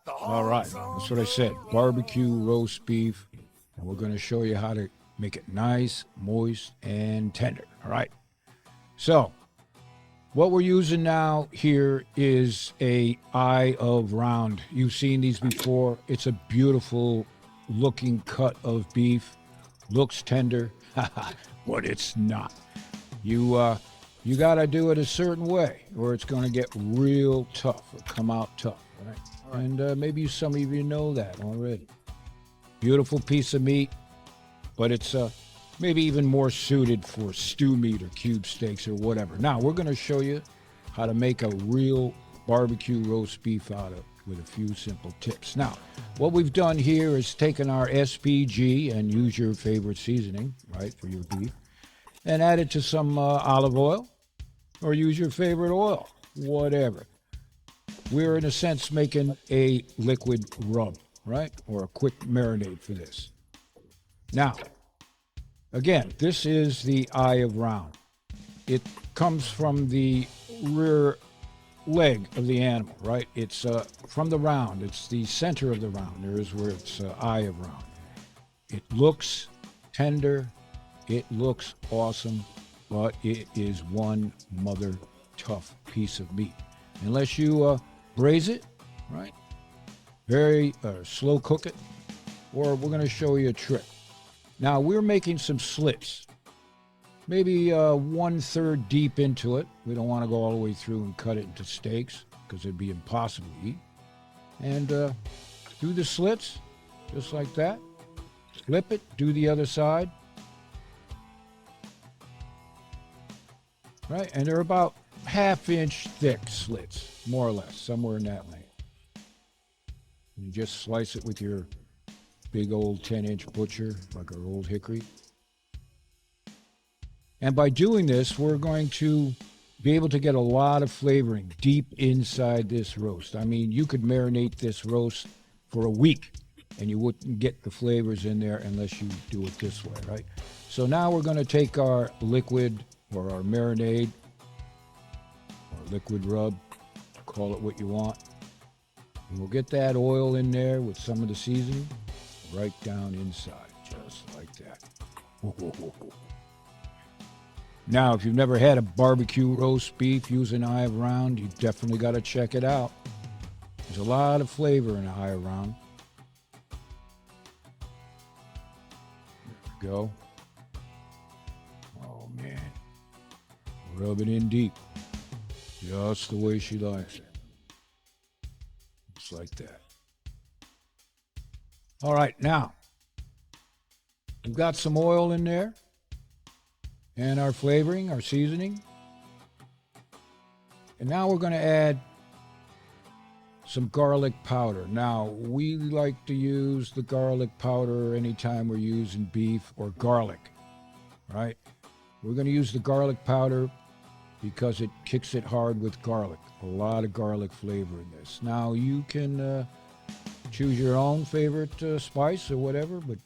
All right, that's what I said. Barbecue roast beef. And we're going to show you how to make it nice, moist, and tender. All right. So, what we're using now here is a eye of round. You've seen these before. It's a beautiful looking cut of beef. Looks tender, but it's not. You got to do it a certain way, or it's going to get real tough or come out tough. Right? And maybe some of you know that already. Beautiful piece of meat, but it's maybe even more suited for stew meat or cube steaks or whatever. Now, we're going to show you how to make a real barbecue roast beef out of with a few simple tips. Now, what we've done here is taken our SPG and use your favorite seasoning, right, for your beef, and add it to some olive oil or use your favorite oil, whatever. We're, in a sense, making a liquid rub, right, or a quick marinade for this. Now, again, this is the eye of round. It comes from the rear leg of the animal, right? It's from the round. It's the center of the round. There is where it's eye of round. It looks tender. It looks awesome, but it is one mother tough piece of meat. Unless you braise it, right? Very slow cook it, or we're going to show you a trick. Now, we're making some slits, maybe 1/3 deep into it. We don't want to go all the way through and cut it into steaks because it'd be impossible to eat. And do the slits, just like that. Flip it, do the other side. Right, and they're about 1/2 inch thick slits, more or less, somewhere in that length. You just slice it with your big old 10-inch butcher, like our old hickory. And by doing this, we're going to be able to get a lot of flavoring deep inside this roast. I mean, you could marinate this roast for a week and you wouldn't get the flavors in there unless you do it this way, right? So now we're going to take our liquid or our marinade or liquid rub, call it what you want. And we'll get that oil in there with some of the seasoning right down inside, just like that. Now, if you've never had a barbecue roast beef using eye of round, you definitely got to check it out. There's a lot of flavor in eye of round. There we go. Oh, man. Rub it in deep. Just the way she likes it. Just like that. All right, now, we've got some oil in there and our flavoring, our seasoning. And now we're going to add some garlic powder. Now, we like to use the garlic powder anytime we're using beef or garlic, right? We're going to use the garlic powder because it kicks it hard with garlic. A lot of garlic flavor in this. Now, you can choose your own favorite spice or whatever, but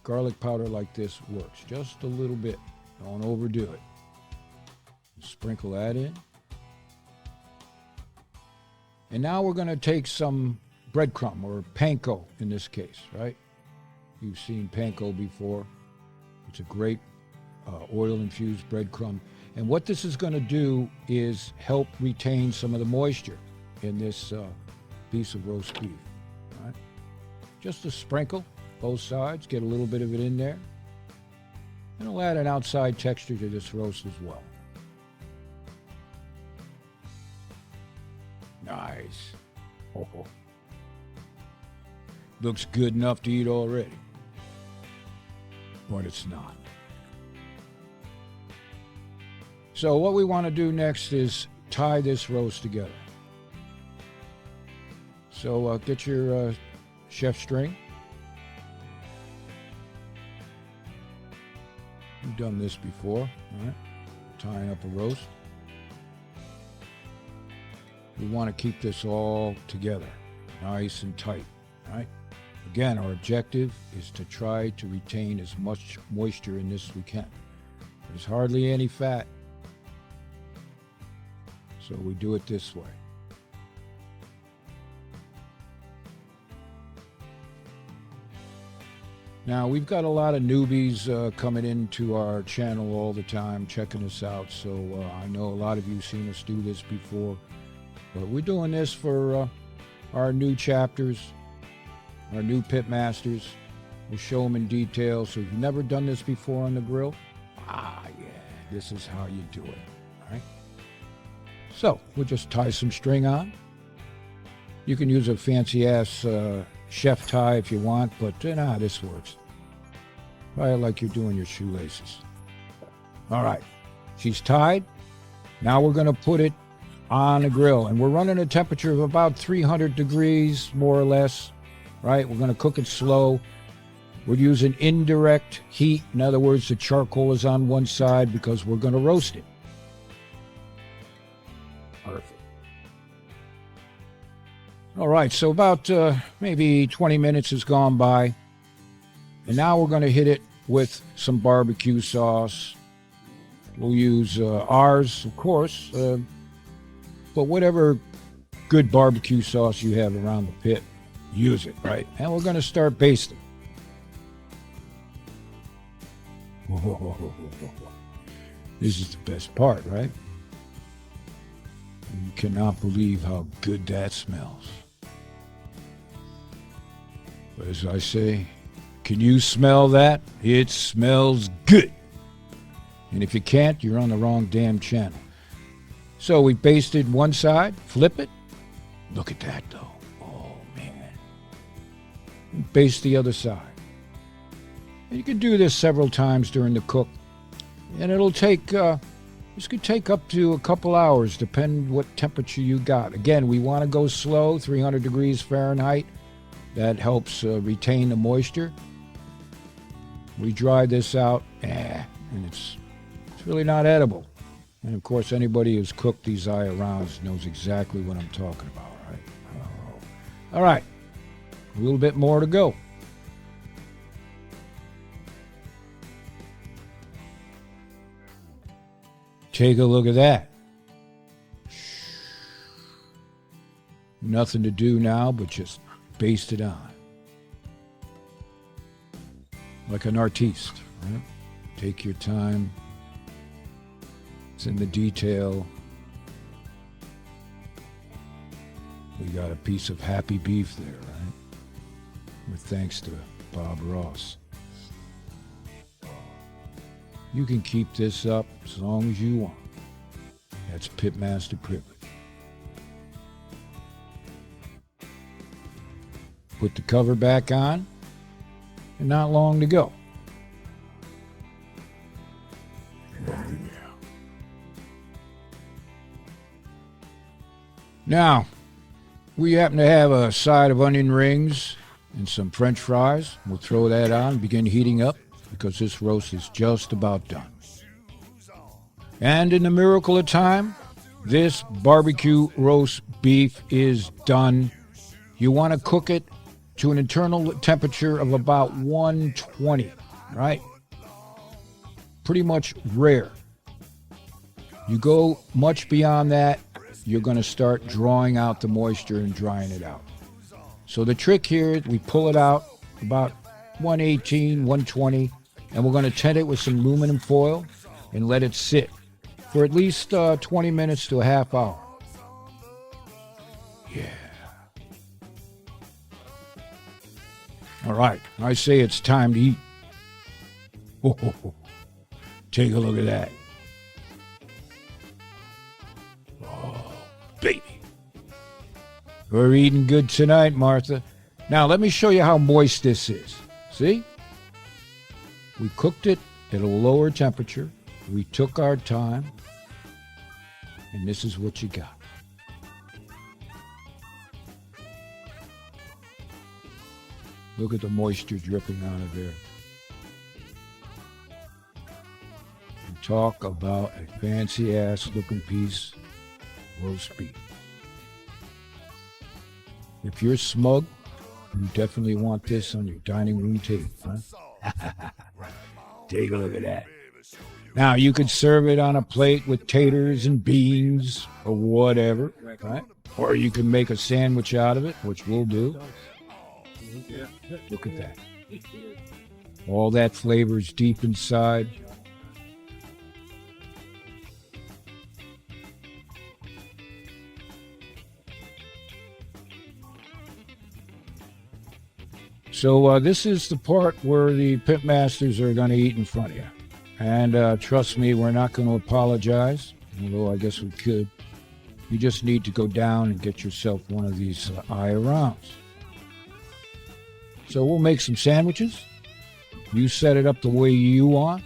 garlic powder like this works. Just a little bit. Don't overdo it. Sprinkle that in. And now we're going to take some breadcrumb, or panko in this case, right? You've seen panko before. It's a great oil-infused breadcrumb. And what this is going to do is help retain some of the moisture in this piece of roast beef. Right? Just a sprinkle, both sides, get a little bit of it in there. And it'll add an outside texture to this roast as well. Nice. Oh. Looks good enough to eat already. But it's not. So what we want to do next is tie this roast together. So get your chef string. You've done this before, right? Tying up a roast. We want to keep this all together, nice and tight, right? Again, our objective is to try to retain as much moisture in this as we can. There's hardly any fat, so we do it this way. Now, we've got a lot of newbies coming into our channel all the time, checking us out. So I know a lot of you seen us do this before. But we're doing this for our new chapters, our new pit masters. We'll show them in detail. So if you've never done this before on the grill, yeah, this is how you do it. All right. So we'll just tie some string on. You can use a fancy-ass chef tie if you want, but this works. Probably like you're doing your shoelaces. All right. She's tied. Now we're going to put it on the grill, and we're running a temperature of about 300 degrees, more or less. Right? We're going to cook it slow. We're using indirect heat. In other words, the charcoal is on one side because we're going to roast it. Perfect. All right, so about maybe 20 minutes has gone by. And now we're going to hit it with some barbecue sauce. We'll use ours, of course, but whatever good barbecue sauce you have around the pit, use it, right? And we're going to start basting. This is the best part, right? You cannot believe how good that smells. But as I say, can you smell that? It smells good. And if you can't, you're on the wrong damn channel. So we basted one side, flip it. Look at that though. Oh man. And baste the other side. And you can do this several times during the cook. And it'll take, this could take up to a couple hours, depending what temperature you got. Again, we want to go slow, 300 degrees Fahrenheit. That helps retain the moisture. We dry this out, and it's really not edible. And of course, anybody who's cooked these rounds knows exactly what I'm talking about, right? Oh. All right, a little bit more to go. Take a look at that. Nothing to do now but just baste it on. Like an artiste, right? Take your time. It's in the detail. We got a piece of happy beef there, right? With thanks to Bob Ross. You can keep this up as long as you want. That's pitmaster privilege. Put the cover back on, and not long to go. Oh, yeah. Now, we happen to have a side of onion rings and some French fries. We'll throw that on, begin heating up, because this roast is just about done. And in the miracle of time, this barbecue roast beef is done. You want to cook it to an internal temperature of about 120, right? Pretty much rare. You go much beyond that, you're going to start drawing out the moisture and drying it out. So the trick here is we pull it out about 118, 120, and we're going to tent it with some aluminum foil and let it sit for at least 20 minutes to a half hour. Yeah. All right, I say it's time to eat. Take a look at that. Oh, baby. We're eating good tonight, Martha. Now, let me show you how moist this is. See? We cooked it at a lower temperature. We took our time. And this is what you got. Look at the moisture dripping out of there. And talk about a fancy-ass looking piece of roast beef. If you're smug, you definitely want this on your dining room table, huh? Take a look at that. Now, you could serve it on a plate with taters and beans or whatever, right? Or you can make a sandwich out of it, which we'll do. Look at that. All that flavor is deep inside. So this is the part where the pit masters are going to eat in front of you. And trust me, we're not going to apologize, although I guess we could. You just need to go down and get yourself one of these eye rounds. So we'll make some sandwiches. You set it up the way you want.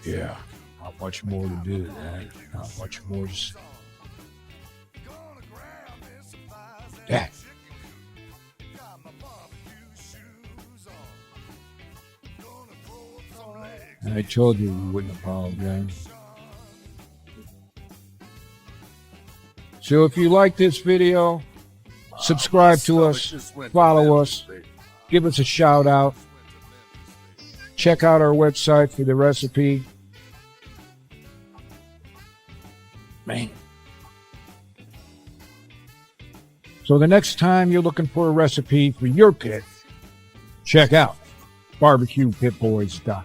Yeah, not much more to do, man. Not much more to say. Yeah. I told you we wouldn't apologize. So if you like this video, subscribe to us, follow us, give us a shout out. Check out our website for the recipe. Man. So the next time you're looking for a recipe for your pit, check out BBQPitBoys.com.